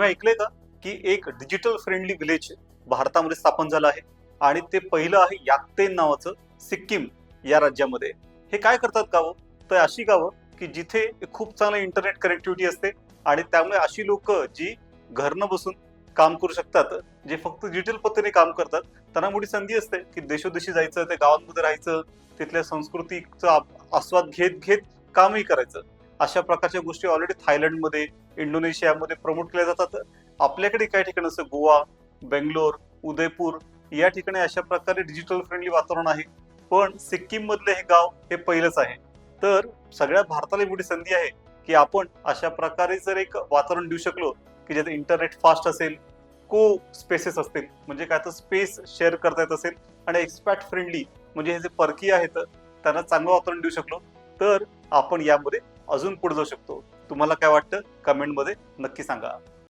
तुम्ही ऐकलंय का की एक डिजिटल फ्रेंडली विलेज भारतामध्ये स्थापन झालं आहे आणि ते पहिलं आहे याक्तेन नावाचं, सिक्कीम या राज्यामध्ये. हे काय करतात गावं? तर अशी गावं की जिथे खूप चांगलं इंटरनेट कनेक्टिव्हिटी असते आणि त्यामुळे अशी लोक जी घरनं बसून काम करू शकतात, जे फक्त डिजिटल पद्धतीने काम करतात, त्यांना मोठी संधी असते की देशोदेशी जायचं, त्या गावांमध्ये राहायचं, तिथल्या संस्कृतीचा आस्वाद घेत घेत कामही करायचं. अशा प्रकारच्या गोष्टी ऑलरेडी थायलंडमध्ये, इंडोनेशियामध्ये प्रमोट केल्या जातात. आपल्याकडे काही ठिकाणी असं गोवा, बेंगलोर, उदयपूर या ठिकाणी अशा प्रकारे डिजिटल फ्रेंडली वातावरण आहे. पण सिक्कीम मधले हे गाव हे पहिलंच आहे. तर सगळ्या भारताला मोठी संधी आहे की आपण अशा प्रकारे जर एक वातावरण देऊ शकलो की ज्यात इंटरनेट फास्ट असेल, को स्पेसेस असतील, म्हणजे काय तर स्पेस शेअर करता येत असेल, आणि एक्सपॅट फ्रेंडली म्हणजे हे जे परकीय आहेत त्यांना चांगलं वातावरण देऊ शकलो, तर आपण यामध्ये अजून पुढे जाऊ शकतो. तुम्हाला काय वाटतं? कमेंटमध्ये नक्की सांगा.